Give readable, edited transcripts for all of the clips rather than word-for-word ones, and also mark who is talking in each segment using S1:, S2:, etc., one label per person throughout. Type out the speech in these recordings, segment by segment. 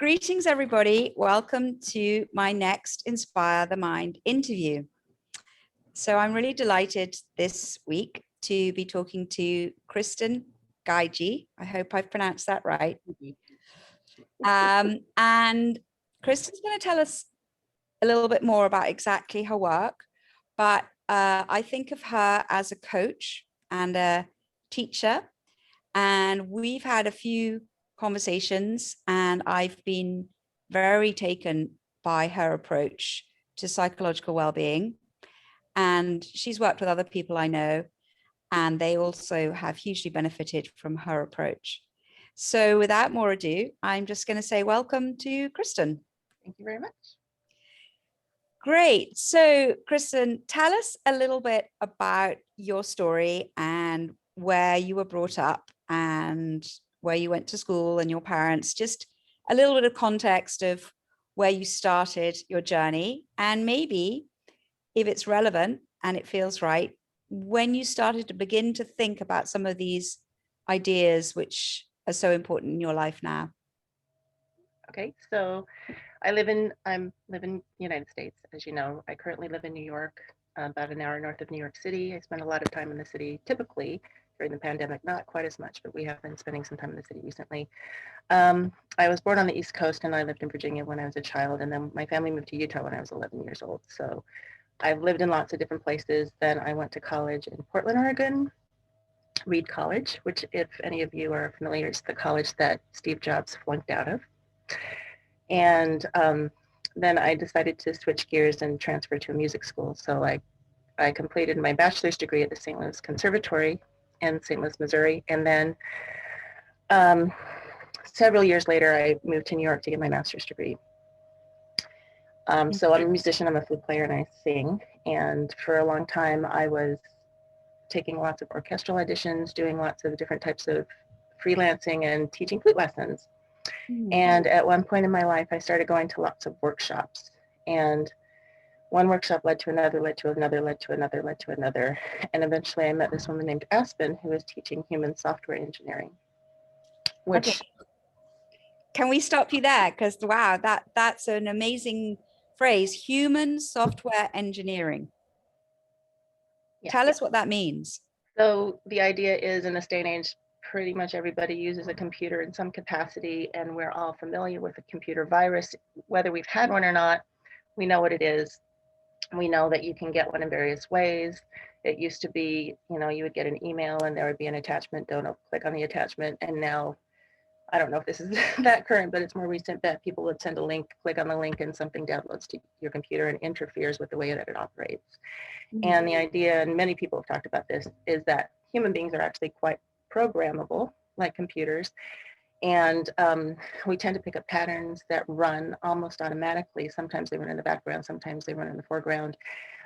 S1: Greetings, everybody. Welcome to my next Inspire the Mind interview. So I'm really delighted this week to be talking to Kristen Gaiji. I hope I've pronounced that right. And Kristen's going to tell us a little bit more about exactly her work, but I think of her as a coach and a teacher, and we've had a few conversations, and I've been very taken by her approach to psychological well-being. And she's worked with other people I know, and they also have hugely benefited from her approach. So without more ado, I'm just going to say welcome to Kristen.
S2: Thank you very much.
S1: Great. So Kristen, tell us a little bit about your story and where you were brought up and where you went to school and your parents, just a little bit of context of where you started your journey, and maybe, if it's relevant and it feels right, when you started to begin to think about some of these ideas which are so important in your life now.
S2: Okay, so I live in the United States, as you know. I currently live in New York, about an hour north of New York City. I spend a lot of time in the city, typically during the pandemic, not quite as much, but we have been spending some time in the city recently. I was born on the East Coast, and I lived in Virginia when I was a child, and then my family moved to Utah when I was 11 years old. So I've lived in lots of different places. Then I went to college in Portland, Oregon, Reed College, which, if any of you are familiar, is the college that Steve Jobs flunked out of. And then I decided to switch gears and transfer to a music school. So I completed my bachelor's degree at the St. Louis Conservatory in St. Louis, Missouri. And then several years later, I moved to New York to get my master's degree. So I'm a musician, I'm a flute player, and I sing. And for a long time, I was taking lots of orchestral auditions, doing lots of different types of freelancing and teaching flute lessons. And at one point in my life, I started going to lots of workshops, and one workshop led to another, led to another, led to another, led to another. And eventually I met this woman named Aspen, who was teaching human software engineering, which...
S1: Okay. Can we stop you there? Because wow, that's an amazing phrase, human software engineering.
S2: Yeah,
S1: Tell us what that means.
S2: So the idea is, in this day and age, pretty much everybody uses a computer in some capacity, and we're all familiar with a computer virus. Whether we've had one or not, we know what it is. We know that you can get one in various ways. It used to be, you would get an email and there would be an attachment, don't click on the attachment. And now, I don't know if this is that current, but it's more recent that people would send a link, click on the link, and something downloads to your computer and interferes with the way that it operates. And the idea, and many people have talked about this, is that human beings are actually quite programmable, like computers. And we tend to pick up patterns that run almost automatically. Sometimes they run in the background, sometimes they run in the foreground.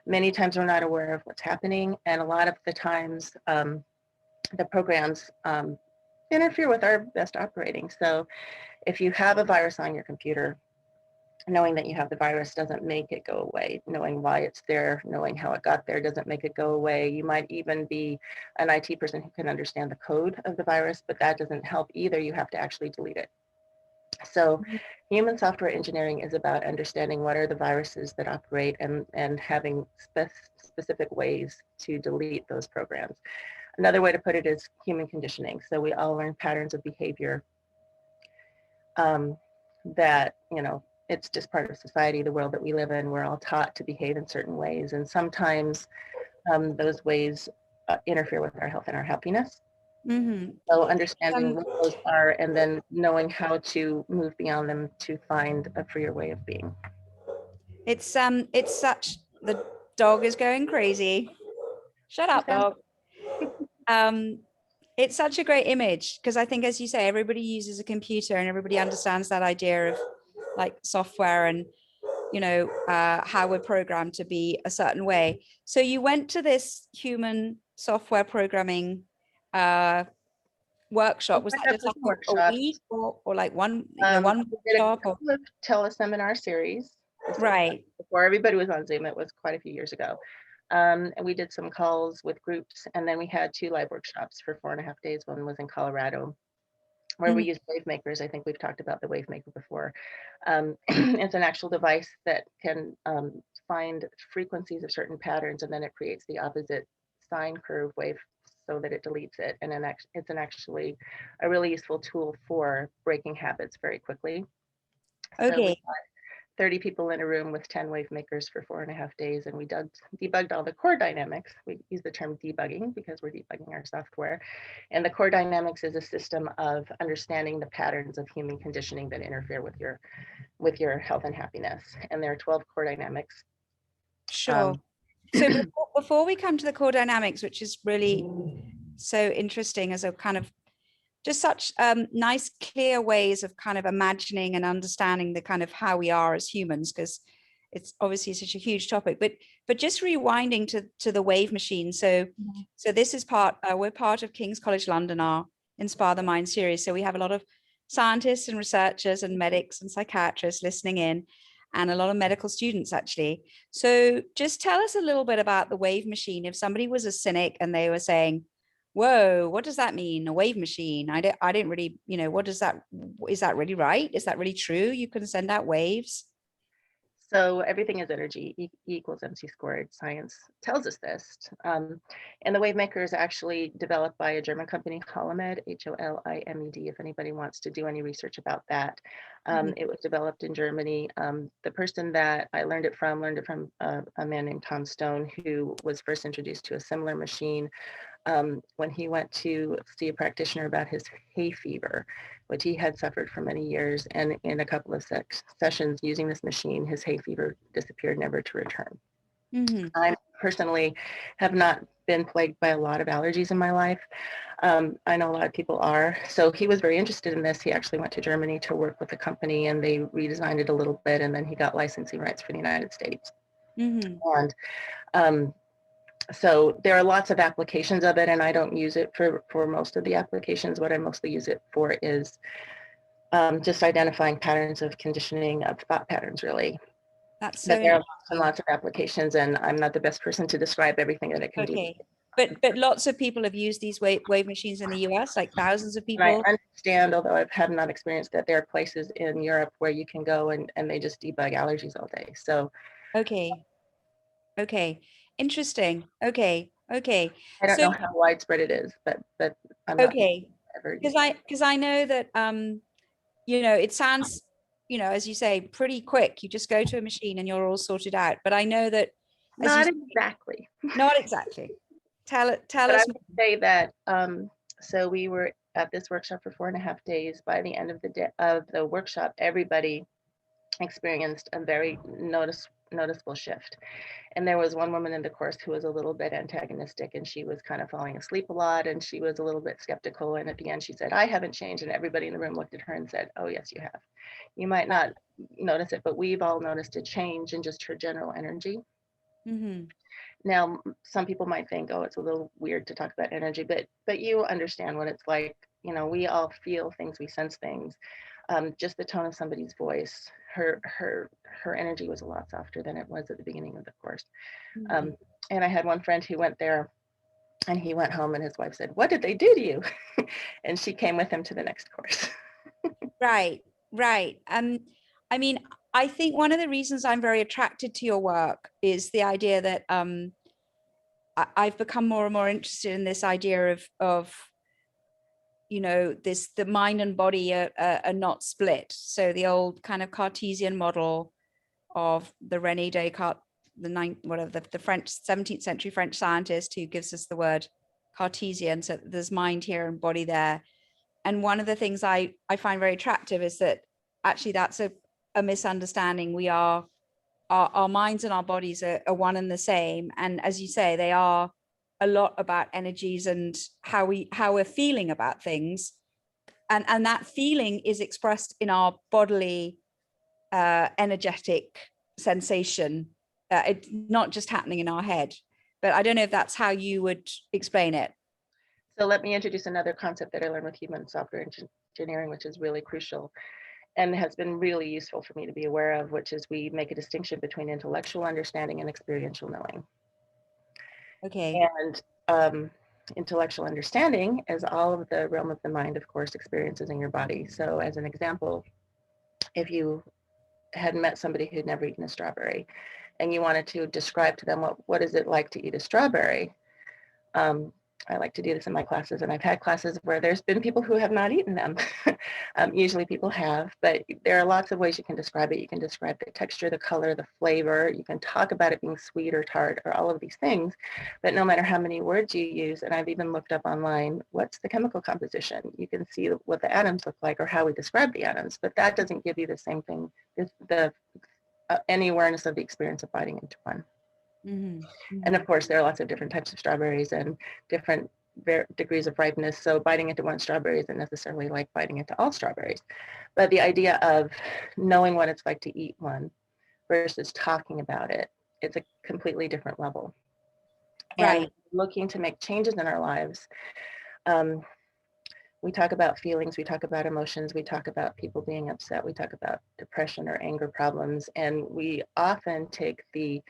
S2: Many times we're not aware of what's happening. And a lot of the times the programs interfere with our best operating. So if you have a virus on your computer, knowing that you have the virus doesn't make it go away. Knowing why it's there, knowing how it got there doesn't make it go away. You might even be an IT person who can understand the code of the virus, but that doesn't help either. You have to actually delete it. So human software engineering is about understanding what are the viruses that operate and having specific ways to delete those programs. Another way to put it is human conditioning. So we all learn patterns of behavior that, it's just part of society, the world that we live in. We're all taught to behave in certain ways. And sometimes those ways interfere with our health and our happiness. So understanding what those are and then knowing how to move beyond them to find a freer way of being.
S1: It's such, the dog is going crazy. Shut up, dog. It's such a great image, because I think, as you say, everybody uses a computer and everybody understands that idea of like software and how we're programmed to be a certain way. So you went to this human software programming workshop. Was that just like a week or like one workshop?
S2: A couple of teleseminar series.
S1: Right.
S2: Before everybody was on Zoom, it was quite a few years ago. And we did some calls with groups, and then we had 2 live workshops for 4.5 days. One was in Colorado, where we
S1: Mhm.
S2: use wave makers. I think we've talked about the wave maker before. It's an actual device that can find frequencies of certain patterns, and then it creates the opposite sine curve wave so that it deletes it. And then it's actually a really useful tool for breaking habits very quickly. So we
S1: Okay.
S2: 30 people in a room with 10 wave makers for 4.5 days, and we debugged all the core dynamics. We use the term debugging because we're debugging our software. And the core dynamics is a system of understanding the patterns of human conditioning that interfere with your health and happiness. And there are 12 core dynamics.
S1: Sure. So before we come to the core dynamics, which is really so interesting as a kind of just such nice, clear ways of kind of imagining and understanding the kind of how we are as humans, because it's obviously such a huge topic. But just rewinding to the wave machine. So this is we're part of King's College London, our Inspire the Mind series. So we have a lot of scientists and researchers and medics and psychiatrists listening in, and a lot of medical students actually. So just tell us a little bit about the wave machine. If somebody was a cynic and they were saying, whoa, what does that mean? A wave machine? I didn't really, what does that, is that really right? Is that really true? You can send out waves?
S2: So everything is energy, E equals MC squared. Science tells us this. And the wave maker is actually developed by a German company, Holimed, Holimed, if anybody wants to do any research about that. It was developed in Germany. The person that I learned it from a man named Tom Stone, who was first introduced to a similar machine when he went to see a practitioner about his hay fever, which he had suffered for many years. And in a couple of sessions using this machine, his hay fever disappeared, never to return. I personally have not been plagued by a lot of allergies in my life. I know a lot of people are. So he was very interested in this. He actually went to Germany to work with the company, and they redesigned it a little bit. And then he got licensing rights for the United States. And so there are lots of applications of it, and I don't use it for most of the applications. What I mostly use it for is just identifying patterns of conditioning of thought patterns, really.
S1: That's so
S2: But there are lots and
S1: interesting.
S2: lots of applications, and I'm not the best person to describe everything that it can do.
S1: Okay. But lots of people have used these wave machines in the US, like thousands of
S2: And I
S1: people.
S2: understand, although I have not experienced that, there are places in Europe where you can go and they just debug allergies all day. So
S1: Okay. Okay. Interesting. Okay. Okay.
S2: I don't
S1: So
S2: know how widespread it is, but I'm not
S1: okay.
S2: ever used.
S1: Because I know that it sounds, as you say, pretty quick. You just go to a machine and you're all sorted out. But I know that, as you
S2: Not exactly.
S1: not exactly. Tell
S2: But I
S1: us.
S2: would say that so we were at this workshop for 4.5 days. By the end of the workshop, everybody experienced a very noticeable shift. And there was one woman in the course who was a little bit antagonistic, and she was kind of falling asleep a lot, and she was a little bit skeptical. And at the end, she said, "I haven't changed." And everybody in the room looked at her and said, "Oh, yes, you have. You might not notice it, but we've all noticed a change in just her general energy." Now, some people might think, oh, it's a little weird to talk about energy, but you understand what it's like. We all feel things, we sense things. Just the tone of somebody's voice, her energy was a lot softer than it was at the beginning of the course. And I had one friend who went there, and he went home, and his wife said, "What did they do to you?" And she came with him to the next course.
S1: Right, right. I mean, I think one of the reasons I'm very attracted to your work is the idea that I've become more and more interested in this idea of the mind and body are not split. So the old kind of Cartesian model of the René Descartes, the French 17th century French scientist who gives us the word Cartesian. So there's mind here and body there. And one of the things I find very attractive is that actually that's a misunderstanding. We are our minds and our bodies are one and the same. And as you say, they are a lot about energies and how we're feeling about things. And that feeling is expressed in our bodily energetic sensation. It's not just happening in our head. But I don't know if that's how you would explain it.
S2: So let me introduce another concept that I learned with human software engineering, which is really crucial and has been really useful for me to be aware of, which is we make a distinction between intellectual understanding and experiential knowing.
S1: Okay.
S2: And intellectual understanding is all of the realm of the mind, of course, experiences in your body. So as an example, if you had met somebody who'd never eaten a strawberry and you wanted to describe to them what is it like to eat a strawberry, I like to do this in my classes, and I've had classes where there's been people who have not eaten them. Usually people have, but there are lots of ways you can describe it. You can describe the texture, the color, the flavor. You can talk about it being sweet or tart or all of these things, but no matter how many words you use, and I've even looked up online, what's the chemical composition? You can see what the atoms look like or how we describe the atoms, but that doesn't give you the same thing, any awareness of the experience of biting into one. And of course, there are lots of different types of strawberries and different degrees of ripeness. So biting into one strawberry isn't necessarily like biting into all strawberries. But the idea of knowing what it's like to eat one versus talking about it, it's a completely different level.
S1: Right.
S2: And looking to make changes in our lives, we talk about feelings, we talk about emotions, we talk about people being upset, we talk about depression or anger problems, and we often take the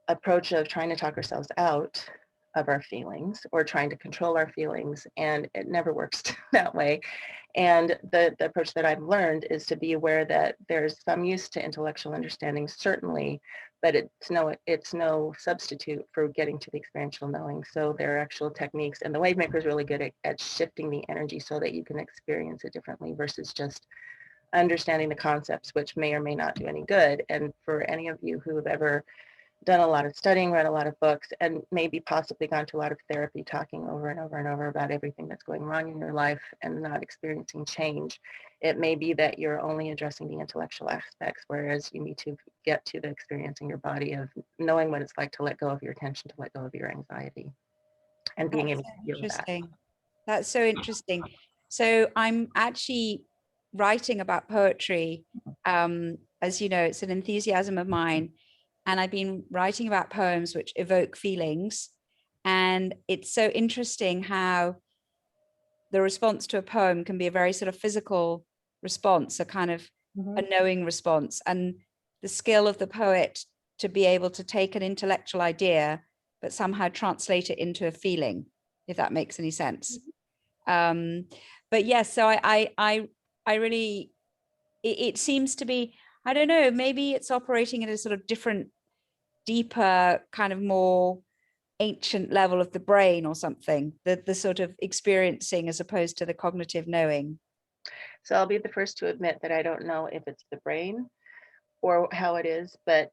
S2: approach of trying to talk ourselves out of our feelings or trying to control our feelings, and it never works that way. And the approach that I've learned is to be aware that there's some use to intellectual understanding, certainly, but it's no substitute for getting to the experiential knowing. So there are actual techniques, and the Wavemaker is really good at shifting the energy so that you can experience it differently versus just understanding the concepts, which may or may not do any good. And for any of you who have ever done a lot of studying, read a lot of books, and maybe possibly gone to a lot of therapy, talking over and over and over about everything that's going wrong in your life and not experiencing change, it may be that you're only addressing the intellectual aspects, whereas you need to get to the experience in your body of knowing what it's like to let go of your attention, to let go of your anxiety, and being
S1: That's
S2: able
S1: so
S2: to feel that.
S1: interesting. That's so interesting. So I'm actually writing about poetry. As you know, it's an enthusiasm of mine. And I've been writing about poems which evoke feelings. And it's so interesting how the response to a poem can be a very sort of physical response, a kind of a knowing response. And the skill of the poet to be able to take an intellectual idea, but somehow translate it into a feeling, if that makes any sense. But yes, so I really, it seems to be, I don't know, maybe it's operating at a sort of different, deeper, kind of more ancient level of the brain or something, the sort of experiencing as opposed to the cognitive knowing.
S2: So I'll be the first to admit that I don't know if it's the brain or how it is, but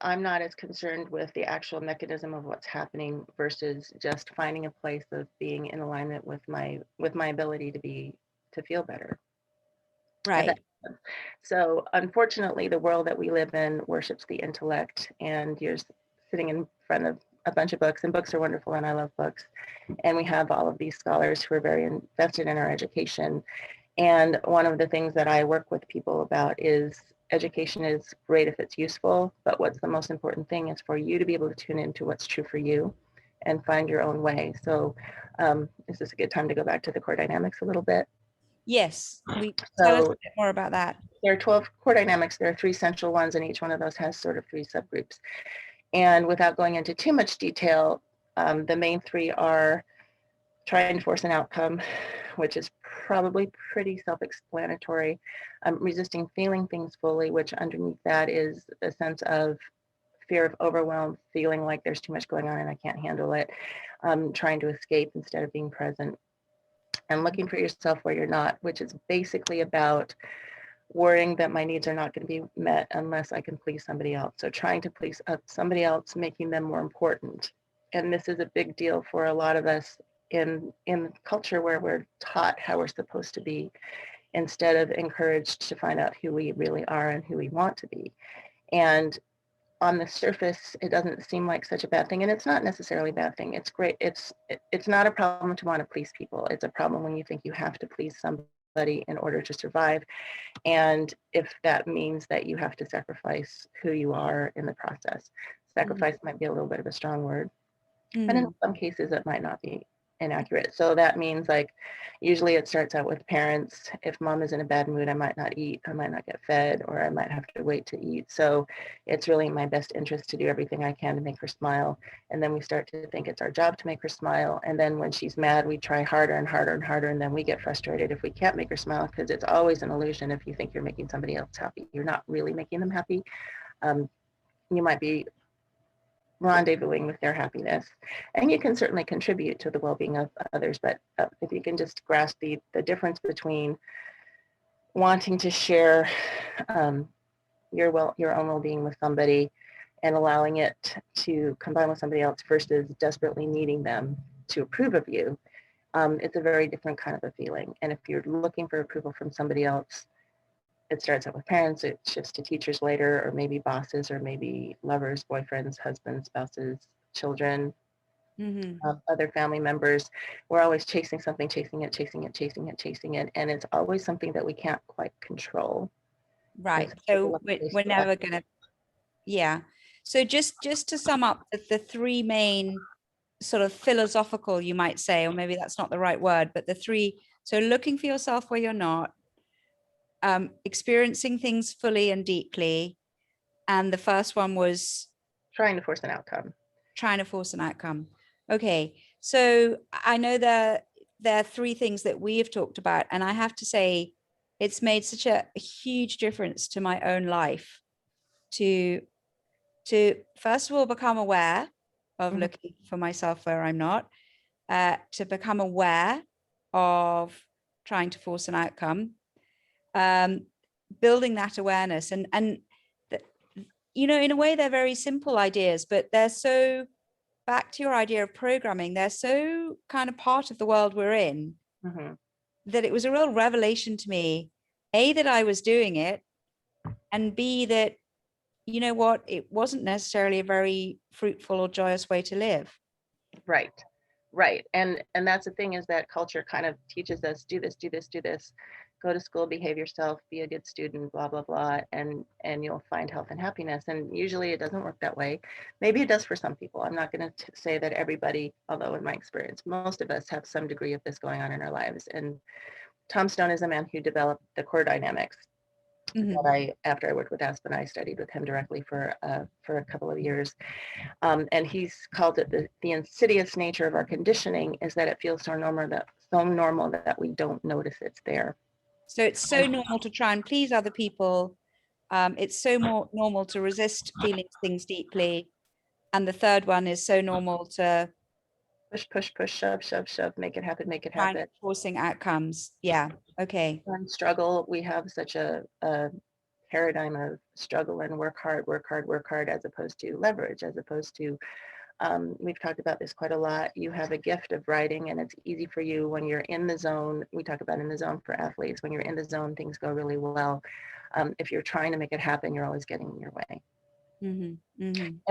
S2: I'm not as concerned with the actual mechanism of what's happening versus just finding a place of being in alignment with my ability to feel better.
S1: Right.
S2: So unfortunately, the world that we live in worships the intellect, and you're sitting in front of a bunch of books, and books are wonderful, and I love books. And we have all of these scholars who are very invested in our education. And one of the things that I work with people about is education is great if it's useful, but what's the most important thing is for you to be able to tune into what's true for you and find your own way. So is this a good time to go back to the core dynamics a little bit?
S1: Yes, tell us a bit more about that.
S2: There are 12 core dynamics. There are 3 central ones, and each one of those has sort of 3 subgroups. And without going into too much detail, the main 3 are trying to force an outcome, which is probably pretty self-explanatory. Resisting feeling things fully, which underneath that is a sense of fear of overwhelm, feeling like there's too much going on and I can't handle it. Trying to escape instead of being present. And looking for yourself where you're not, which is basically about worrying that my needs are not going to be met unless I can please somebody else. So trying to please somebody else, making them more important. And this is a big deal for a lot of us in culture where we're taught how we're supposed to be instead of encouraged to find out who we really are and who we want to be. And on the surface, it doesn't seem like such a bad thing, and it's not necessarily a bad thing. It's great. It's not a problem to want to please people. It's a problem when you think you have to please somebody in order to survive, and if that means that you have to sacrifice who you are in the process. Sacrifice might be a little bit of a strong word, but in some cases it might not be. inaccurate. So that means like usually it starts out with parents. If mom is in a bad mood, I might not eat, I might not get fed, or I might have to wait to eat. So it's really in my best interest to do everything I can to make her smile. And then we start to think it's our job to make her smile. And then when she's mad, we try harder and harder and harder. And then we get frustrated if we can't make her smile, because it's always an illusion. If you think you're making somebody else happy, you're not really making them happy. You might be rendezvousing with their happiness, and you can certainly contribute to the well-being of others, but if you can just grasp the difference between wanting to share your own well-being with somebody and allowing it to combine with somebody else versus desperately needing them to approve of you, it's a very different kind of a feeling. And if you're looking for approval from somebody else, it starts out with parents, it shifts to teachers later, or maybe bosses, or maybe lovers, boyfriends, husbands, spouses, children, other family members. We're always chasing something, chasing it, chasing it, chasing it, chasing it. And it's always something that we can't quite control.
S1: Right. So we're never going to, yeah. So just to sum up the three main sort of philosophical, you might say, or maybe that's not the right word, but the three, so looking for yourself where you're not, experiencing things fully and deeply. And the first one was
S2: trying to force an outcome.
S1: Okay. So I know there are three things that we have talked about, and I have to say it's made such a huge difference to my own life to first of all become aware of looking for myself where I'm not, to become aware of trying to force an outcome, building that awareness, and you know, in a way they're very simple ideas, but they're so, back to your idea of programming, they're so kind of part of the world we're in, that it was a real revelation to me, A, that I was doing it, and B, that, you know what, it wasn't necessarily a very fruitful or joyous way to live.
S2: Right. And that's the thing, is that culture kind of teaches us, do this, go to school, behave yourself, be a good student, blah, blah, blah, and you'll find health and happiness. And usually it doesn't work that way. Maybe it does for some people. I'm not going to say that everybody, although in my experience, most of us have some degree of this going on in our lives. And Tom Stone is a man who developed the core dynamics. That after I worked with Aspen, I studied with him directly for a couple of years. And he's called it the insidious nature of our conditioning is that it feels so normal that we don't notice it's there.
S1: So it's so normal to try and please other people. It's so more normal to resist feeling things deeply. And the third one is so normal to
S2: push, shove, make it happen.
S1: Forcing outcomes. Yeah. Okay.
S2: And struggle. We have such a paradigm of struggle and work hard, as opposed to leverage, as opposed to, we've talked about this quite a lot. You have a gift of writing, and it's easy for you when you're in the zone. We talk about in the zone for athletes. When you're in the zone, things go really well. If you're trying to make it happen, you're always getting in your way. And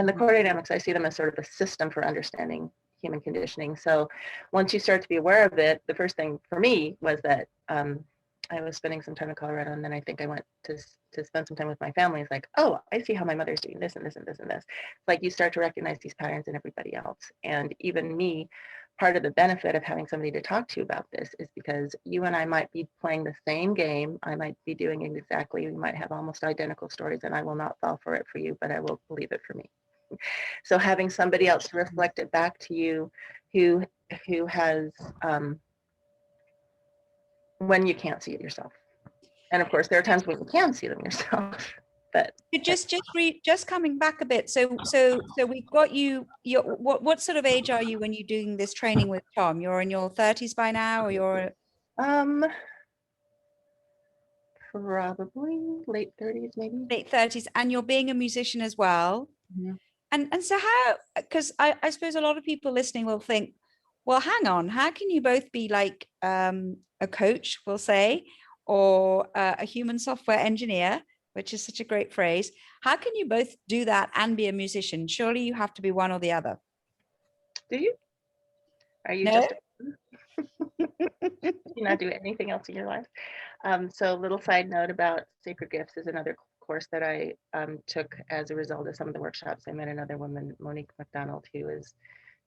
S2: the core dynamics, I see them as sort of a system for understanding human conditioning. So once you start to be aware of it, the first thing for me was that I was spending some time in Colorado, and then I think I went to spend some time with my family. It's like, oh, I see how my mother's doing this and this and this and this. Like you start to recognize these patterns in everybody else. And even me, part of the benefit of having somebody to talk to about this is because you and I might be playing the same game. I might be doing exactly, we might have almost identical stories, and I will not fall for it for you, but I will believe it for me. So having somebody else to reflect it back to you who has, when you can't see it yourself. And of course, there are times when you can see them yourself. But
S1: just coming back a bit. So we've got you. What sort of age are you when you're doing this training with Tom? You're in your 30s by now, or you're
S2: probably late 30s, maybe.
S1: Late 30s, and you're being a musician as well. And so how? Because I suppose a lot of people listening will think, well, hang on, how can you both be like a coach, we'll say, or a human software engineer, which is such a great phrase. How can you both do that and be a musician? Surely you have to be one or the other.
S2: Do you? Are you just you not do anything else in your life? So a little side note about Sacred Gifts is another course that I took as a result of some of the workshops. I met another woman, Monique McDonald, who is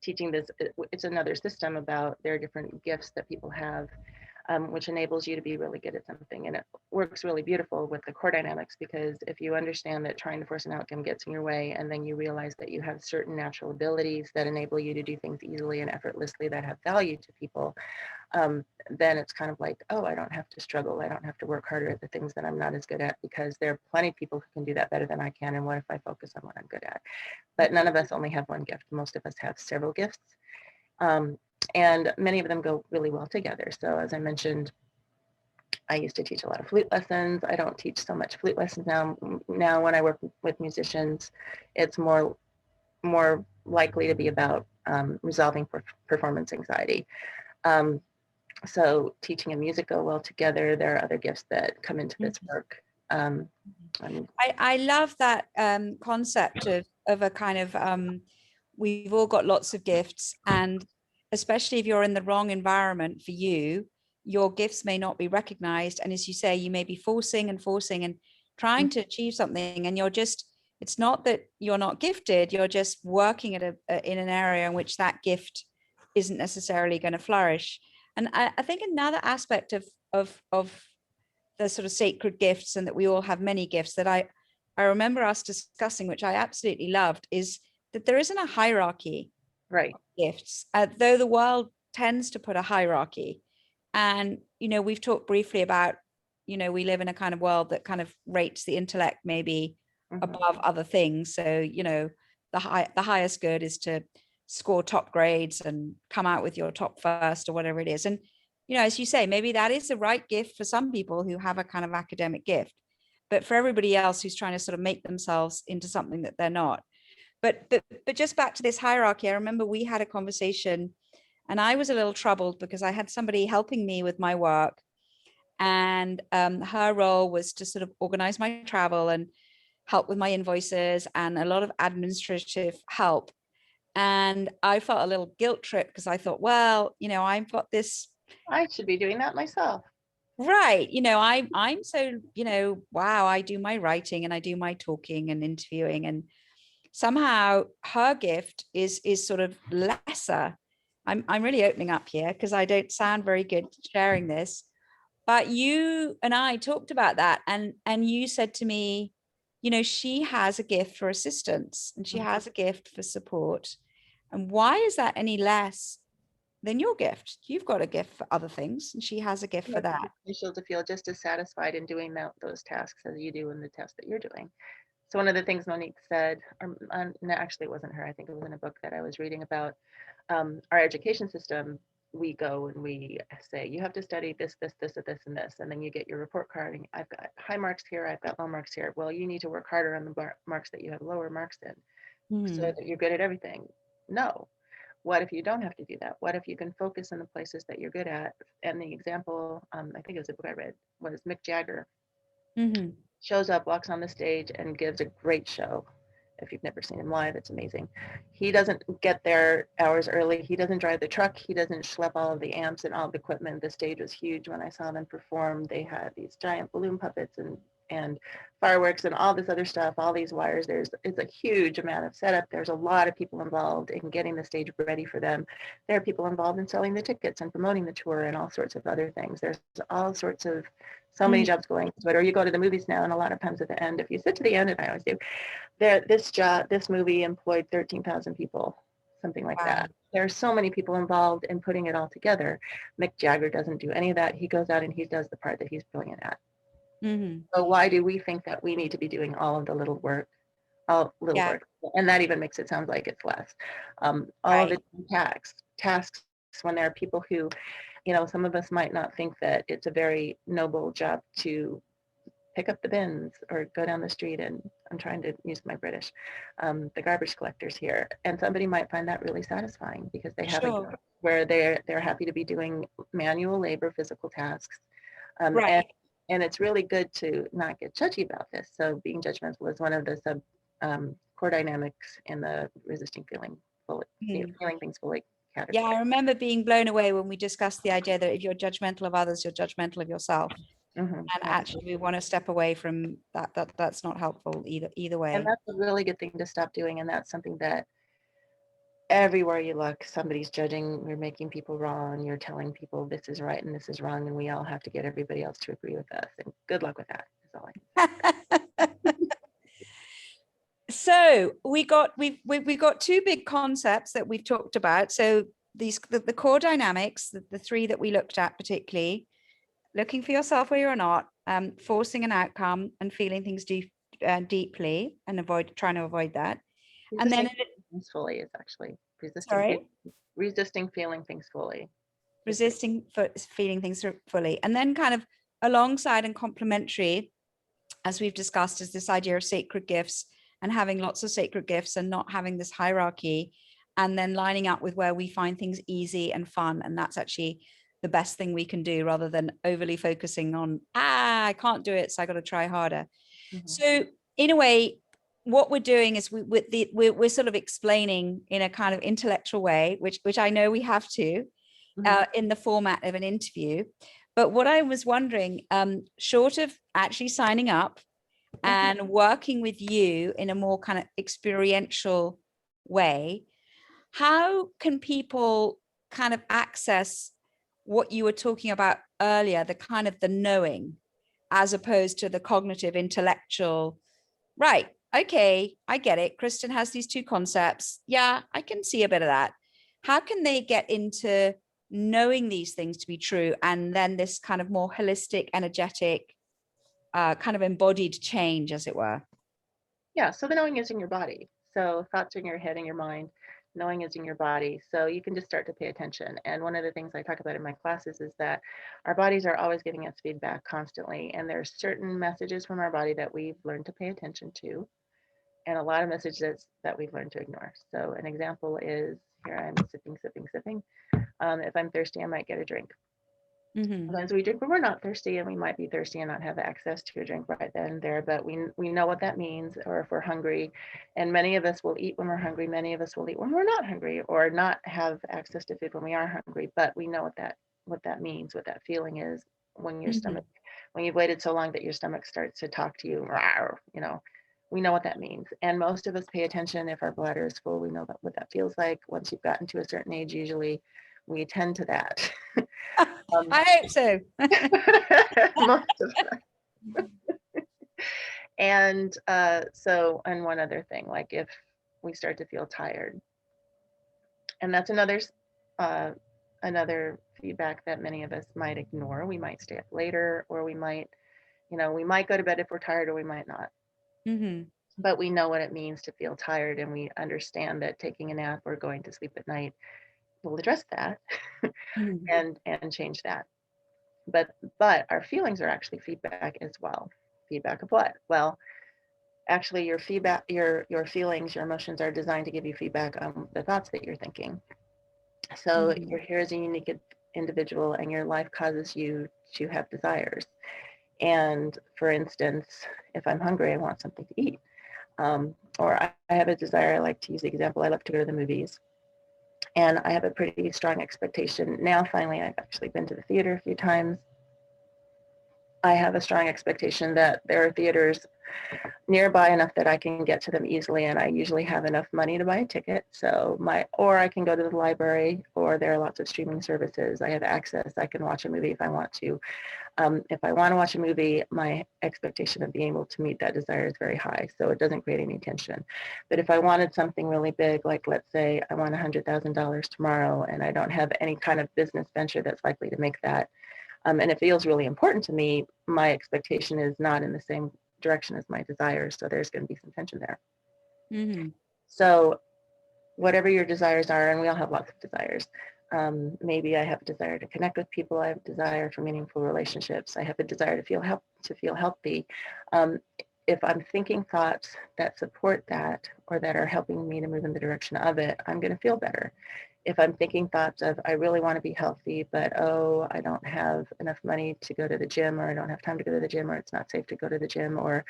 S2: teaching this, it's another system about their different gifts that people have, which enables you to be really good at something. And it works really beautiful with the core dynamics, because if you understand that trying to force an outcome gets in your way, and then you realize that you have certain natural abilities that enable you to do things easily and effortlessly that have value to people, then it's kind of like, oh, I don't have to struggle. I don't have to work harder at the things that I'm not as good at, because there are plenty of people who can do that better than I can. And what if I focus on what I'm good at? But none of us only have one gift. Most of us have several gifts. And many of them go really well together. So as I mentioned, I used to teach a lot of flute lessons. I don't teach so much flute lessons now. Now when I work with musicians, it's more likely to be about resolving performance anxiety. So teaching and music go well together. There are other gifts that come into this work.
S1: I love that concept of a kind of, we've all got lots of gifts, and especially if you're in the wrong environment for you, your gifts may not be recognized. And as you say, you may be forcing and trying to achieve something, and it's not that you're not gifted, you're just working at in an area in which that gift isn't necessarily going to flourish. And I think another aspect of the sort of sacred gifts, and that we all have many gifts, that I remember us discussing, which I absolutely loved, is that there isn't a hierarchy
S2: right.
S1: of gifts, though the world tends to put a hierarchy. And, we've talked briefly about, we live in a kind of world that kind of rates the intellect maybe above other things. So, the highest good is to score top grades and come out with your top first or whatever it is. And, as you say, maybe that is the right gift for some people who have a kind of academic gift, but for everybody else who's trying to sort of make themselves into something that they're not. But just back to this hierarchy, I remember we had a conversation, and I was a little troubled because I had somebody helping me with my work, and her role was to sort of organize my travel and help with my invoices and a lot of administrative help. And I felt a little guilt trip because I thought, well, I've got this.
S2: I should be doing that myself.
S1: Right. I'm so, wow, I do my writing and I do my talking and interviewing, and somehow her gift is sort of lesser. I'm really opening up here because I don't sound very good sharing this. But you and I talked about that, and you said to me, she has a gift for assistance and she has a gift for support. And why is that any less than your gift? You've got a gift for other things, and she has a gift for that.
S2: Essential to feel just as satisfied in doing those tasks as you do in the task that you're doing. So one of the things Monique said, no, actually it wasn't her, I think it was in a book that I was reading about, our education system. We go and we say, you have to study this, this, this, this, and this, and then you get your report card, and I've got high marks here, I've got low marks here. Well, you need to work harder on the marks that you have lower marks in, so that you're good at everything. No. What if you don't have to do that? What if you can focus on the places that you're good at? And the example, I think it was a book I read, was Mick Jagger. Shows up, walks on the stage, and gives a great show. If you've never seen him live, it's amazing. He doesn't get there hours early. He doesn't drive the truck. He doesn't schlep all of the amps and all the equipment. The stage was huge when I saw them perform. They had these giant balloon puppets and fireworks and all this other stuff, all these wires. It's a huge amount of setup. There's a lot of people involved in getting the stage ready for them. There are people involved in selling the tickets and promoting the tour and all sorts of other things. There's all sorts of, so many jobs going into it. Or you go to the movies now, and a lot of times at the end, if you sit to the end, and I always do, this movie employed 13,000 people, something like that. There are so many people involved in putting it all together. Mick Jagger doesn't do any of that. He goes out and he does the part that he's brilliant at. So why do we think that we need to be doing all of the little work? Work, and that even makes it sound like it's less. All of the tasks, when there are people who, some of us might not think that it's a very noble job to pick up the bins or go down the street, and I'm trying to use my British, the garbage collectors here, and somebody might find that really satisfying because they have a job where they're happy to be doing manual labor, physical tasks, and it's really good to not get judgy about this. So being judgmental is one of the core dynamics in the resisting feeling things fully category.
S1: Yeah, I remember being blown away when we discussed the idea that if you're judgmental of others, you're judgmental of yourself. And actually, we want to step away from that. That's not helpful either way.
S2: And that's a really good thing to stop doing. And that's something that everywhere you look, somebody's judging, you're making people wrong, you're telling people this is right and this is wrong, and we all have to get everybody else to agree with us. And good luck with that. Is all I can say.
S1: So we've got two big concepts that we've talked about. So the core dynamics, the three that we looked at, particularly looking for yourself where you're not, forcing an outcome, and feeling things deeply, and trying to avoid that. And then
S2: Things fully is actually
S1: sorry,
S2: resisting feeling things fully.
S1: resisting for feeling things fully, and then kind of alongside and complementary, as we've discussed, is this idea of sacred gifts and having lots of sacred gifts and not having this hierarchy, and then lining up with where we find things easy and fun. And that's actually the best thing we can do, rather than overly focusing on, I can't do it, so I got to try harder. So in a way, what we're doing is we're sort of explaining in a kind of intellectual way, which I know we have to, in the format of an interview. But what I was wondering, short of actually signing up and working with you in a more kind of experiential way, how can people kind of access what you were talking about earlier, the kind of the knowing, as opposed to the cognitive intellectual, right? Okay, I get it. Kristen has these two concepts. Yeah, I can see a bit of that. How can they get into knowing these things to be true, and then this kind of more holistic, energetic, kind of embodied change, as it were?
S2: Yeah, so the knowing is in your body. So thoughts are in your head and your mind, knowing is in your body. So you can just start to pay attention. And one of the things I talk about in my classes is that our bodies are always giving us feedback constantly. And there's certain messages from our body that we've learned to pay attention to, and a lot of messages that we've learned to ignore. So an example is, here I'm sipping. If I'm thirsty, I might get a drink. Sometimes we drink when we're not thirsty, and we might be thirsty and not have access to a drink right then and there, but we know what that means. Or if we're hungry, and many of us will eat when we're hungry, many of us will eat when we're not hungry, or not have access to food when we are hungry, but we know what that means, what that feeling is when your stomach, when you've waited so long that your stomach starts to talk to you, you know, we know what that means. And most of us pay attention if our bladder is full. We know what that feels like. Once you've gotten to a certain age, usually we attend to that.
S1: I hope so.
S2: Most of them. And and one other thing, like if we start to feel tired, and that's another feedback that many of us might ignore. We might stay up later, or we might go to bed if we're tired, or we might not. But we know what it means to feel tired, and we understand that taking a nap or going to sleep at night will address that and change that. But our feelings are actually feedback as well. Feedback of what? Well, actually your feelings, your emotions are designed to give you feedback on the thoughts that you're thinking. So you're here as a unique individual, and your life causes you to have desires. And for instance, if I'm hungry, I want something to eat. Or I have a desire. I like to use the example, I love to go to the movies. And I have a pretty strong expectation. Now, finally, I've actually been to the theater a few times. I have a strong expectation that there are theaters nearby enough that I can get to them easily, and I usually have enough money to buy a ticket. Or I can go to the library, or there are lots of streaming services. I have access. I can watch a movie if I want to. If I want to watch a movie, my expectation of being able to meet that desire is very high, so it doesn't create any tension. But if I wanted something really big, like let's say I want $100,000 tomorrow, and I don't have any kind of business venture that's likely to make that, and it feels really important to me, my expectation is not in the same direction as my desires, so there's going to be some tension there. So whatever your desires are, and we all have lots of desires. Maybe I have a desire to connect with people. I have a desire for meaningful relationships. I have a desire to feel healthy. If I'm thinking thoughts that support that, or that are helping me to move in the direction of it, I'm going to feel better. If I'm thinking thoughts of, I really want to be healthy, but I don't have enough money to go to the gym, or I don't have time to go to the gym, or it's not safe to go to the gym, or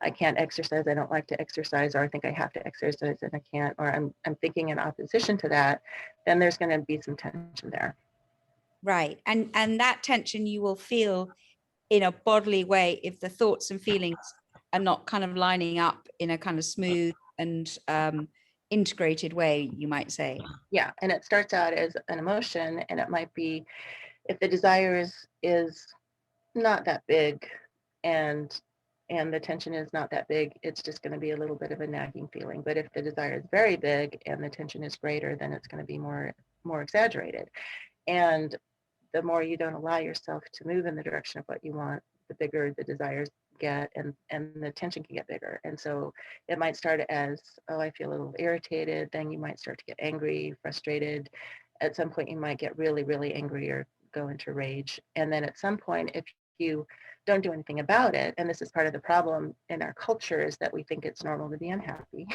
S2: I can't exercise, I don't like to exercise, or I think I have to exercise and I can't, or I'm thinking in opposition to that, then there's going to be some tension there.
S1: Right. And that tension you will feel in a bodily way if the thoughts and feelings are not kind of lining up in a kind of smooth and integrated way, you might say.
S2: Yeah, and it starts out as an emotion, and it might be, if the desire is not that big, and the tension is not that big, it's just going to be a little bit of a nagging feeling. But if the desire is very big and the tension is greater, then it's going to be more exaggerated. And the more you don't allow yourself to move in the direction of what you want, the bigger the desires get, and the tension can get bigger. And so it might start as, oh, I feel a little irritated. Then you might start to get angry, frustrated. At some point you might get really, really angry or go into rage. And then at some point, if you don't do anything about it, and this is part of the problem in our culture, is that we think it's normal to be unhappy.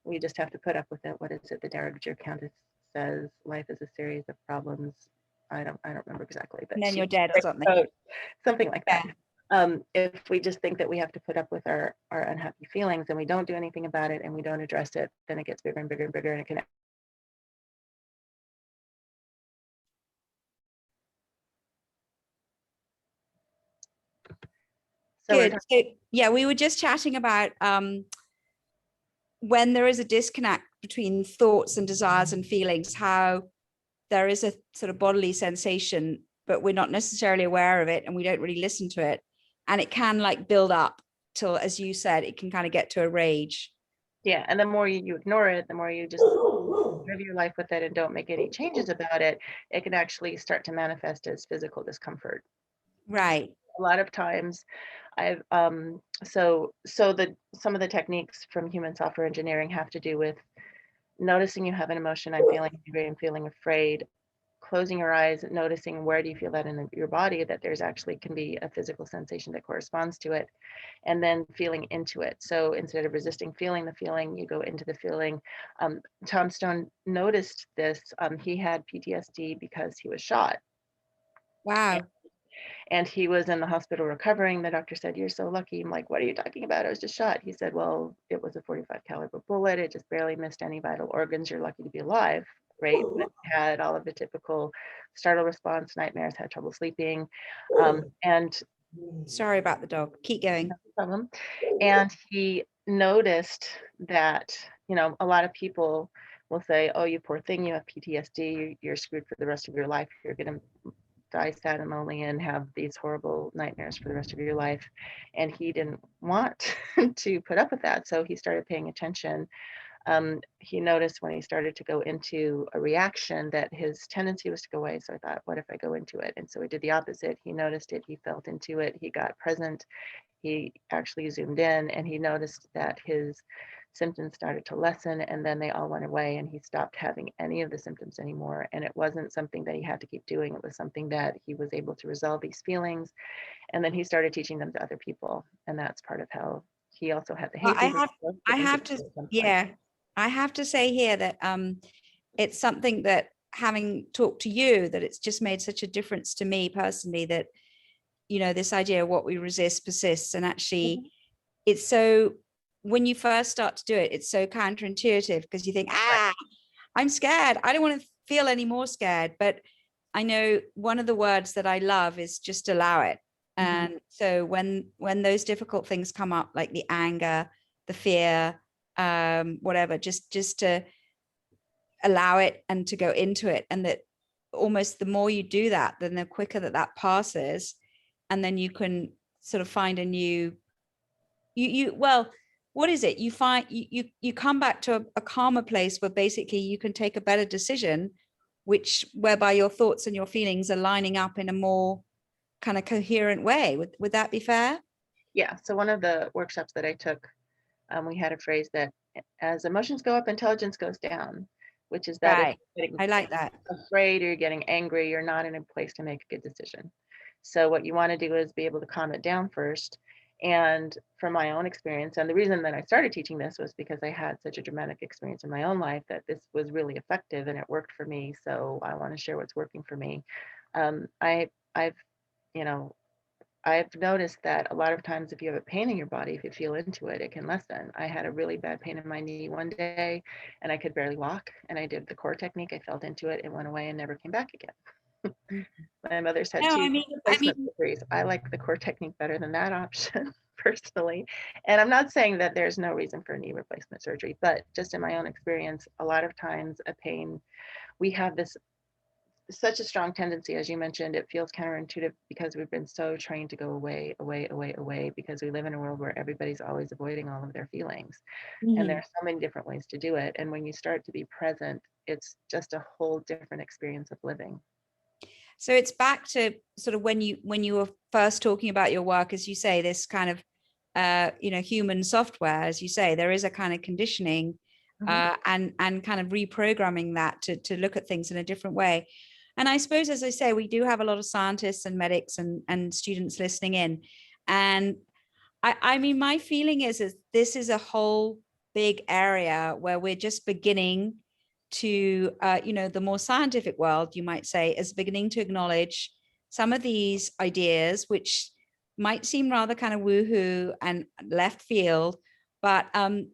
S2: We just have to put up with it. What is it the Dowager Countess says? Life is a series of problems. I don't remember exactly, but
S1: And then you're dead or something.
S2: Something like that.
S1: Yeah.
S2: If we just think that we have to put up with our unhappy feelings and we don't do anything about it and we don't address it, then it gets bigger and bigger and bigger, and it can. So
S1: Good. So, yeah, we were just chatting about when there is a disconnect between thoughts and desires and feelings, how there is a sort of bodily sensation, but we're not necessarily aware of it and we don't really listen to it. And it can like build up till, as you said, it can kind of get to a rage.
S2: Yeah, and the more you ignore it, the more you just live your life with it and don't make any changes about it, it can actually start to manifest as physical discomfort.
S1: Right.
S2: A lot of times I've so some of the techniques from human software engineering have to do with noticing you have an emotion. I'm feeling angry, I'm feeling afraid. Closing your eyes, noticing where do you feel that in your body, that there's actually can be a physical sensation that corresponds to it, and then feeling into it. So instead of resisting feeling the feeling, you go into the feeling. Tom Stone noticed this. He had PTSD because he was shot.
S1: Wow.
S2: And he was in the hospital recovering. The doctor said, "You're so lucky." I'm like, "What are you talking about? I was just shot." He said, "Well, it was a 45 caliber bullet. It just barely missed any vital organs. You're lucky to be alive." Right? But had all of the typical startle response, nightmares, had trouble sleeping. And
S1: Sorry about the dog. Keep going.
S2: no problem. And he noticed that, a lot of people will say, "Oh, you poor thing, you have PTSD. You're screwed for the rest of your life. You're going to die sad and lonely and have these horrible nightmares for the rest of your life." And he didn't want to put up with that. So he started paying attention. He noticed when he started to go into a reaction that his tendency was to go away. So I thought, what if I go into it? And so he did the opposite. He noticed it, he felt into it, he got present, he actually zoomed in, and he noticed that his symptoms started to lessen, and then they all went away, and he stopped having any of the symptoms anymore. And it wasn't something that he had to keep doing. It was something that he was able to resolve these feelings. And then he started teaching them to other people. And that's part of how he also had the hay
S1: Well,
S2: fever.
S1: I have to, yeah, I have to say here that it's something that, having talked to you, that it's just made such a difference to me personally, that, this idea of what we resist persists. And actually it's so, when you first start to do it, it's so counterintuitive, because you think, I'm scared. I don't want to feel any more scared. But I know one of the words that I love is just allow it. And so when those difficult things come up, like the anger, the fear, whatever, just to allow it and to go into it. And that almost the more you do that, then the quicker that passes. And then you can sort of find a new, well, what is it? You find you come back to a calmer place where basically you can take a better decision, whereby your thoughts and your feelings are lining up in a more kind of coherent way. Would that be fair?
S2: Yeah. So one of the workshops that I took, we had a phrase that as emotions go up, intelligence goes down, which is that
S1: Right.
S2: if you're getting
S1: I like that.
S2: afraid or you're getting angry, you're not in a place to make a good decision. So what you want to do is be able to calm it down first. And from my own experience, and the reason that I started teaching this was because I had such a dramatic experience in my own life that this was really effective and it worked for me. So I want to share what's working for me. I've you know I've noticed that a lot of times if you have a pain in your body, if you feel into it, it can lessen. I had a really bad pain in my knee one day and I could barely walk. And I did the core technique. I felt into it. It went away and never came back again. My mother's had
S1: No,
S2: two
S1: I mean,
S2: replacement surgeries. I like the core technique better than that option personally. And I'm not saying that there's no reason for knee replacement surgery, but just in my own experience, a lot of times a pain, we have this such a strong tendency, as you mentioned, it feels counterintuitive because we've been so trained to go away, away, away, away, because we live in a world where everybody's always avoiding all of their feelings. And there
S1: Mhm.
S2: are so many different ways to do it. And when you start to be present, it's just a whole different experience of living.
S1: So it's back to sort of when you were first talking about your work, as you say, this kind of human software, as you say, there is a kind of conditioning
S2: Mhm.
S1: and kind of reprogramming that to look at things in a different way. And I suppose, as I say, we do have a lot of scientists and medics and students listening in. And I mean, my feeling is this is a whole big area where we're just beginning to, the more scientific world, you might say, is beginning to acknowledge some of these ideas, which might seem rather kind of woohoo and left field, but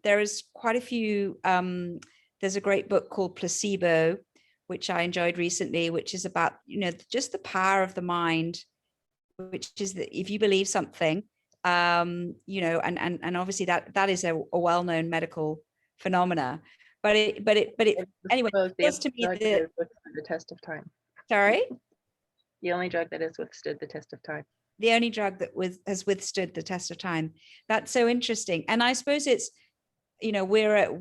S1: there is quite a few. There's a great book called Placebo, which I enjoyed recently, which is about, just the power of the mind, which is that if you believe something, and obviously that is a well-known medical phenomena, but it
S2: It's
S1: anyway,
S2: the
S1: it feels to me
S2: drug that
S1: that,
S2: has withstood the test of time.
S1: sorry,
S2: The only drug that has withstood the test of time.
S1: the only drug that has withstood the test of time. That's so interesting. And I suppose it's, we're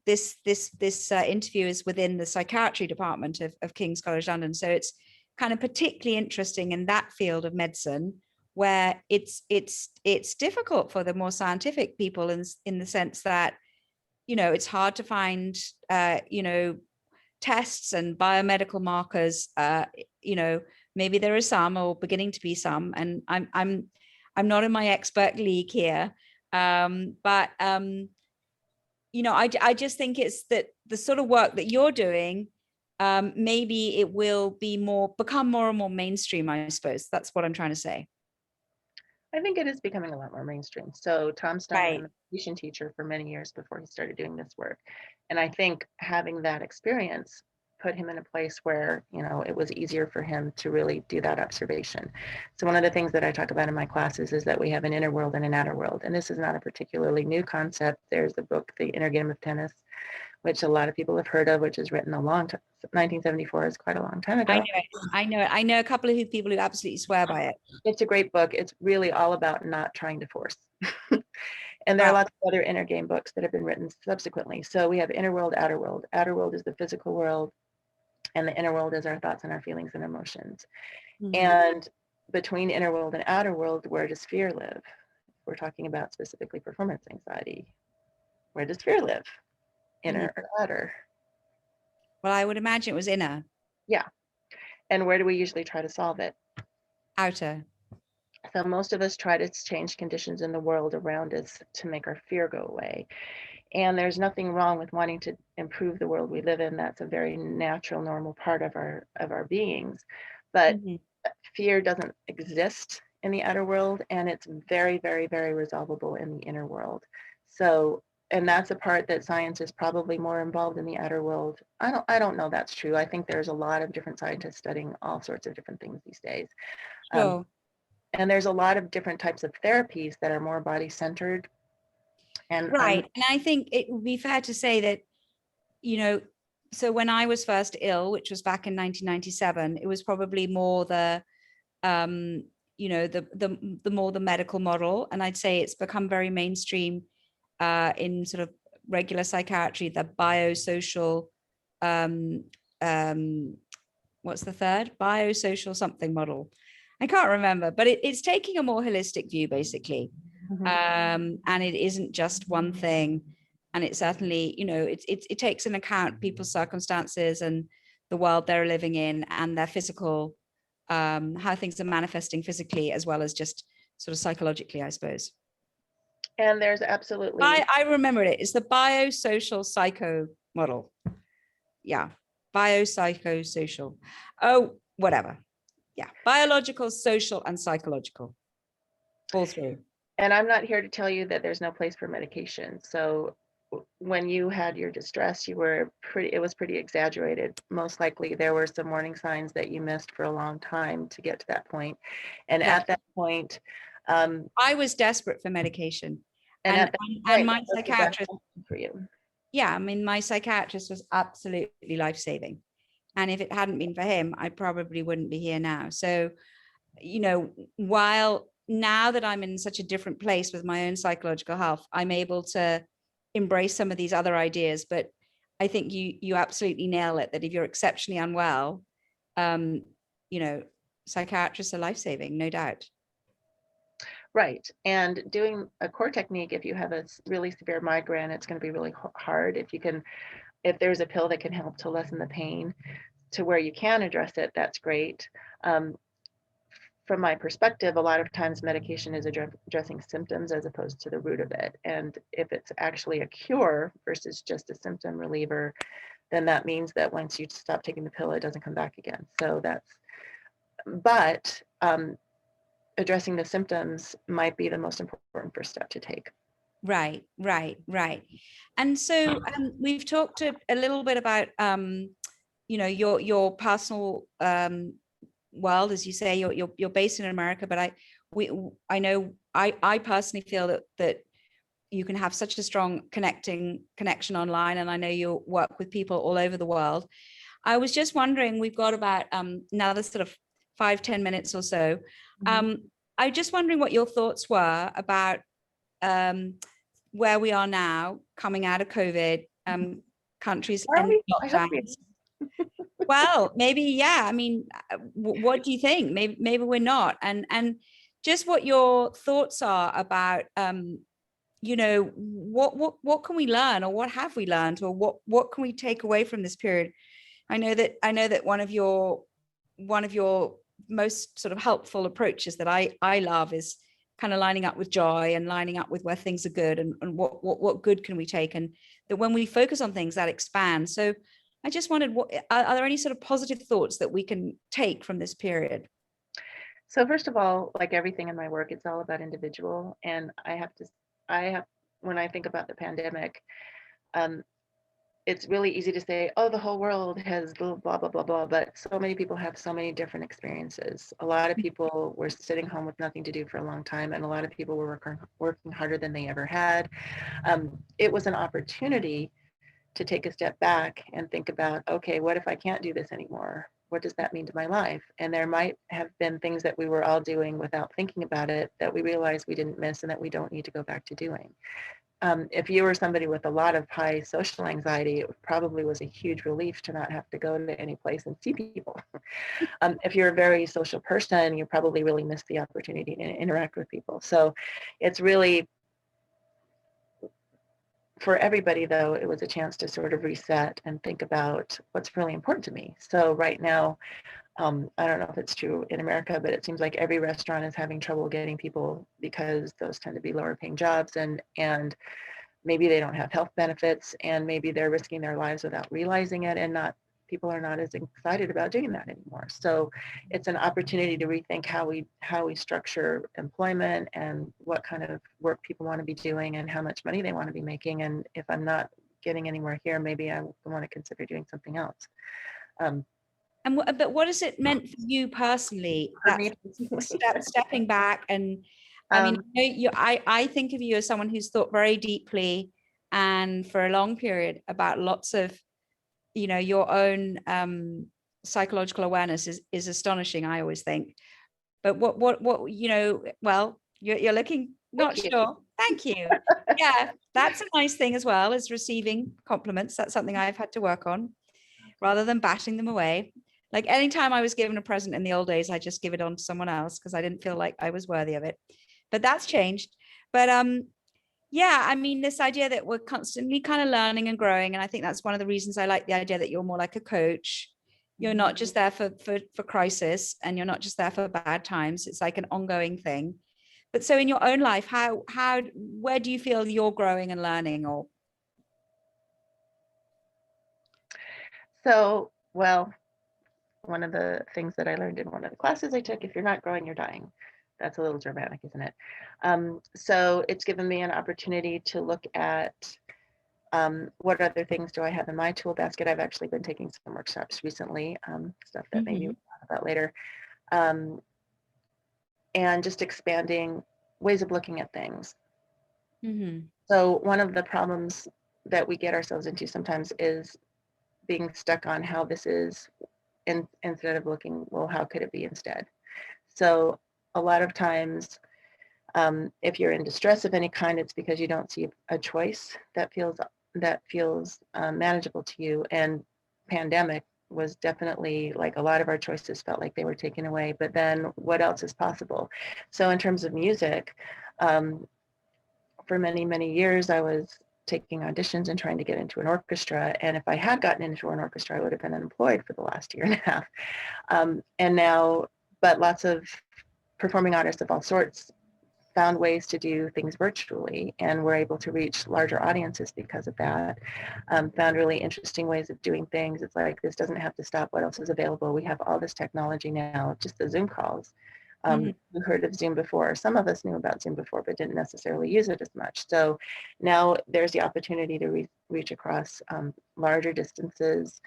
S1: this interview is within the psychiatry department of King's College London, so it's kind of particularly interesting in that field of medicine, where it's difficult for the more scientific people in the sense that, it's hard to find tests and biomedical markers. Maybe there are some, or beginning to be some, and I'm not in my expert league here, but I just think it's that the sort of work that you're doing, maybe it will become more and more mainstream, I suppose. That's what I'm trying to say.
S2: I think it is becoming a lot more mainstream. So Tom Steiner, I'm
S1: Right.
S2: a meditation teacher for many years before he started doing this work. And I think having that experience put him in a place where, it was easier for him to really do that observation. So one of the things that I talk about in my classes is that we have an inner world and an outer world. And this is not a particularly new concept. There's a book, The Inner Game of Tennis, which a lot of people have heard of, which is written a long time. 1974 is quite a long time
S1: I know
S2: ago.
S1: it. I know it. I know a couple of people who absolutely swear by it.
S2: It's a great book. It's really all about not trying to force. And there are
S1: Wow.
S2: lots of other inner game books that have been written subsequently. So we have inner world, outer world. Outer world is the physical world, and the inner world is our thoughts and our feelings and emotions.
S1: Mhm.
S2: And between inner world and outer world, where does fear live? We're talking about specifically performance anxiety. Where does fear live?
S1: Mhm.
S2: Inner or outer?
S1: Well, I would imagine it was inner,
S2: Yeah. And where do we usually try to solve it?
S1: outer.
S2: So most of us try to change conditions in the world around us to make our fear go away. And there's nothing wrong with wanting to improve the world we live in. That's a very natural, normal part of our beings. But
S1: Mhm.
S2: fear doesn't exist in the outer world, and it's very, very, very resolvable in the inner world. So, and that's a part that science is probably more involved in the outer world. I don't know that's true. I think there's a lot of different scientists studying all sorts of different things these days. Um,
S1: Sure.
S2: and there's a lot of different types of therapies that are more body centered. And I'm
S1: Right. And I think it would be fair to say that, you know, so when I was first ill, which was back in 1997, it was probably more um, the more the medical model. And I'd say it's become very mainstream in sort of regular psychiatry, the biosocial, um, um, what's the third? Biosocial something model. I can't remember, but it's taking a more holistic view, basically.
S2: Mhm.
S1: And it isn't just one thing. And it certainly, it takes into account people's circumstances and the world they're living in and their physical, how things are manifesting physically as well as just sort of psychologically, I suppose.
S2: And there's absolutely,
S1: I remember it. It's the biosocial psycho model. Yeah. Biopsychosocial. Oh, whatever. Yeah. Biological, social, and psychological. All three.
S2: and I'm not here to tell you that there's no place for medication. So when you had your distress, it was pretty exaggerated. Most likely there were some warning signs that you missed for a long time to get to that point. And
S1: Yeah.
S2: at that point,
S1: I was desperate for medication,
S2: And
S1: and
S2: at that
S1: and
S2: point,
S1: my
S2: what was the best
S1: psychiatrist,
S2: option for you?
S1: yeah, I mean, my psychiatrist was absolutely life-saving. And if it hadn't been for him, I probably wouldn't be here now. So, while now that I'm in such a different place with my own psychological health, I'm able to embrace some of these other ideas. But I think you absolutely nail it, that if you're exceptionally unwell, um, you know, psychiatrists are life-saving, no doubt.
S2: Right. And doing a core technique, if you have a really severe migraine, it's going to be really hard. If there's a pill that can help to lessen the pain to where you can address it, that's great. Um, from my perspective, a lot of times medication is addressing symptoms as opposed to the root of it. And if it's actually a cure versus just a symptom reliever, then that means that once you stop taking the pill, it doesn't come back again. But addressing the symptoms might be the most important first step to take.
S1: Right, right, right. And so we've talked a little bit about your personal world, as you say, you're based in America, but I know I personally feel that you can have such a strong connection online, and I know you work with people all over the world. I was just wondering, we've got about another sort of 5-10 minutes or so. I was just wondering what your thoughts were about where we are now coming out of COVID, countries in
S2: I hope we
S1: lockdowns. Well, maybe, yeah. I mean, what do you think? Maybe we're not. And just what your thoughts are about, what can we learn, or what have we learned, or what can we take away from this period? I know that one of your most sort of helpful approaches that I love is kind of lining up with joy and lining up with where things are good, and what good can we take, and that when we focus on things that expand. So I just wondered, are there any sort of positive thoughts that we can take from this period?
S2: So first of all, like everything in my work, it's all about individual. And when I think about the pandemic, um, it's really easy to say, oh, the whole world has blah, blah, blah, blah, blah, but so many people have so many different experiences. A lot of people were sitting home with nothing to do for a long time, and a lot of people were working harder than they ever had. It was an opportunity to take a step back and think about, okay, what if I can't do this anymore? What does that mean to my life? And there might have been things that we were all doing without thinking about it that we realized we didn't miss and that we don't need to go back to doing. If you were somebody with a lot of high social anxiety, it probably was a huge relief to not have to go to any place and see people. If you're a very social person, you probably really missed the opportunity to interact with people. So it's really, for everybody though, it was a chance to sort of reset and think about what's really important to me. So right now, I don't know if it's true in America, but it seems like every restaurant is having trouble getting people because those tend to be lower paying jobs, and maybe they don't have health benefits, and maybe they're risking their lives without realizing it, and people are not as excited about doing that anymore. So it's an opportunity to rethink how we structure employment and what kind of work people want to be doing and how much money they want to be making. And if I'm not getting anywhere here, maybe I want to consider doing something else.
S1: But what has it meant for you personally? That stepping back, and I mean, I think of you as someone who's thought very deeply and for a long period about lots of, your own psychological awareness is astonishing, I always think. But well, you're looking not sure. Thank you. Yeah, that's a nice thing as well, as receiving compliments. That's something I've had to work on rather than batting them away. Like anytime I was given a present in the old days, I just give it on to someone else because I didn't feel like I was worthy of it. But that's changed. But yeah, I mean, this idea that we're constantly kind of learning and growing. And I think that's one of the reasons I like the idea that you're more like a coach. You're not just there for crisis, and you're not just there for bad times. It's like an ongoing thing. But so in your own life, where do you feel you're growing and learning? Or
S2: So, well, one of the things that I learned in one of the classes I took, if you're not growing, you're dying. That's a little dramatic, isn't it? So it's given me an opportunity to look at what other things do I have in my tool basket. I've actually been taking some workshops recently, stuff that maybe we'll talk about later. And just expanding ways of looking at things.
S1: Mhm.
S2: So one of the problems that we get ourselves into sometimes is being stuck on how this is, instead of looking, well, how could it be instead? So a lot of times, if you're in distress of any kind, it's because you don't see a choice that feels manageable to you. And pandemic was definitely, like, a lot of our choices felt like they were taken away. But then what else is possible? So in terms of music, for many, many years, I was taking auditions and trying to get into an orchestra. And if I had gotten into an orchestra, I would have been unemployed for the last year and a half. And now, but lots of performing artists of all sorts found ways to do things virtually, and were able to reach larger audiences because of that. Found really interesting ways of doing things. It's like, this doesn't have to stop. What else is available? We have all this technology now, just the Zoom calls.
S1: Mhm.
S2: You heard of Zoom before. Some of us knew about Zoom before, but didn't necessarily use it as much. So now there's the opportunity to reach across larger distances,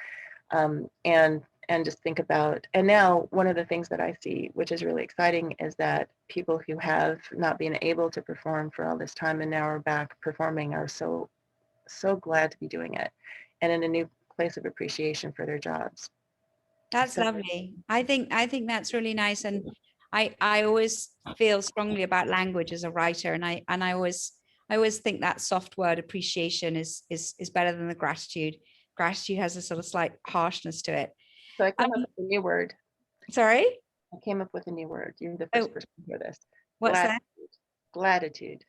S2: and just think about. And now one of the things that I see, which is really exciting, is that people who have not been able to perform for all this time and now are back performing are so glad to be doing it, and in a new place of appreciation for their jobs.
S1: That's
S2: So
S1: lovely. I think that's really nice. And I always feel strongly about language as a writer. And I always think that soft word appreciation is better than the gratitude. Gratitude has a sort of slight harshness to it.
S2: I came up
S1: Um,
S2: with a new word.
S1: sorry?
S2: I came up with a new word. You're the
S1: Oh,
S2: first person to hear this.
S1: what's that?
S2: Gratitude.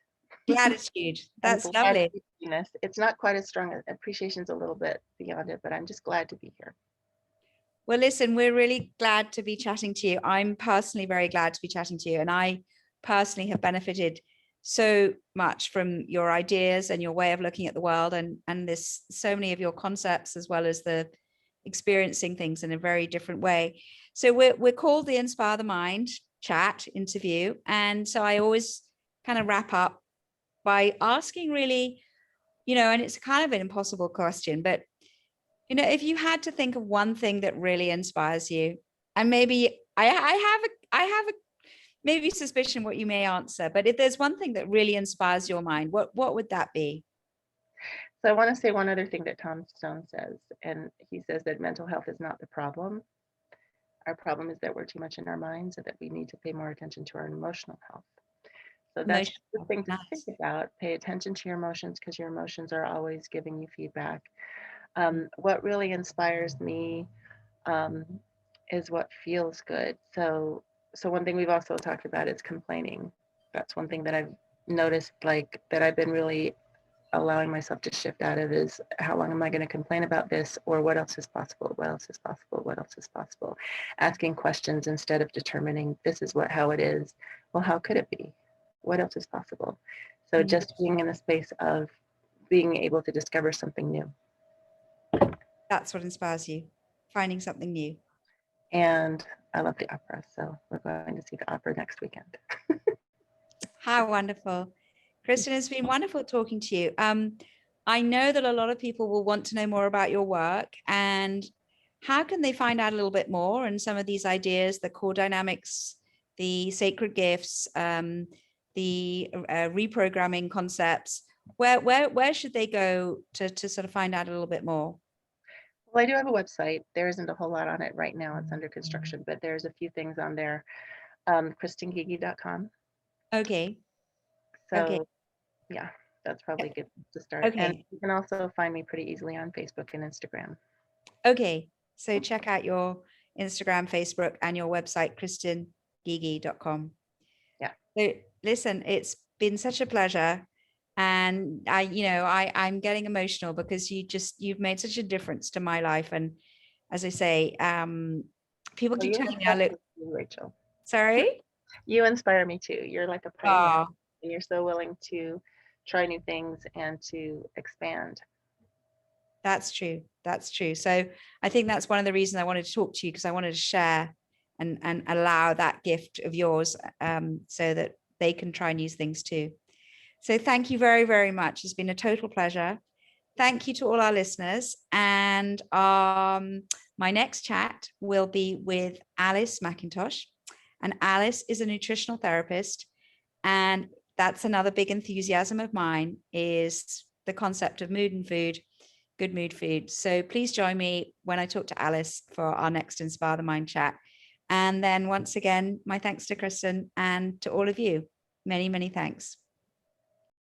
S1: Gratitude.
S2: I'm
S1: That's
S2: glad to
S1: lovely.
S2: be doing this. It's not quite as strong. Appreciation's a little bit beyond it, but I'm just glad to be here.
S1: Well, listen, we're really glad to be chatting to you. I'm personally very glad to be chatting to you. And I personally have benefited so much from your ideas and your way of looking at the world, and this so many of your concepts, as well as the experiencing things in a very different way. So we're called the Inspire the Mind chat interview. And so I always kind of wrap up by asking, really, and it's kind of an impossible question, but if you had to think of one thing that really inspires you, and maybe I have a maybe suspicion what you may answer, but if there's one thing that really inspires your mind, what would that be?
S2: So I want to say one other thing that Tom Stone says, and he says that mental health is not the problem. Our problem is that we're too much in our minds, and that we need to pay more attention to our emotional health. So that's just the
S1: Emotional.
S2: thing to think
S1: Nice.
S2: about. Pay attention to your emotions, because your emotions are always giving you feedback. What really inspires me um, is what feels good. So one thing we've also talked about is complaining. That's one thing that I've noticed, like, that I've been really allowing myself to shift out of, is how long am I going to complain about this, or what else is possible? What else is possible? What else is possible? Asking questions instead of determining this is how it is. Well, how could it be? What else is possible? So
S1: Mhm.
S2: just being in a space of being able to discover something new.
S1: That's what inspires you, finding something new.
S2: And I love the opera, so we're going to see the opera next weekend.
S1: How wonderful. Kristen, it's been wonderful talking to you. I know that a lot of people will want to know more about your work, and how can they find out a little bit more, and some of these ideas, the core dynamics, the sacred gifts, the reprogramming concepts? Where should they go to sort of find out a little bit more?
S2: Well, I do have a website. There isn't a whole lot on it right now. It's under construction, but there's a few things on there. KristenGigi.com.
S1: Okay. Okay.
S2: So yeah, that's probably good to start. And
S1: Okay.
S2: you can also find me pretty easily on Facebook and Instagram.
S1: Okay. So check out your Instagram, Facebook, and your website, kristengigi.com.
S2: Yeah.
S1: So listen, it's been such a pleasure. And I'm getting emotional because you've made such a difference to my life. And as I say, people
S2: Well,
S1: keep
S2: you
S1: telling me
S2: inspire me too, Rachel.
S1: sorry.
S2: You inspire me too. You're like a pioneer,
S1: Oh,
S2: and you're so willing to try new things and to expand.
S1: that's true. That's true. So I think that's one of the reasons I wanted to talk to you, because I wanted to share and allow that gift of yours, so that they can try and use things too. So thank you very, very much. It's been a total pleasure. Thank you to all our listeners. And my next chat will be with Alice McIntosh. And Alice is a nutritional therapist, And that's another big enthusiasm of mine, is the concept of mood and food, good mood food. So please join me when I talk to Alice for our next Inspire the Mind chat. And then once again, my thanks to Kristen and to all of you. Many, many thanks.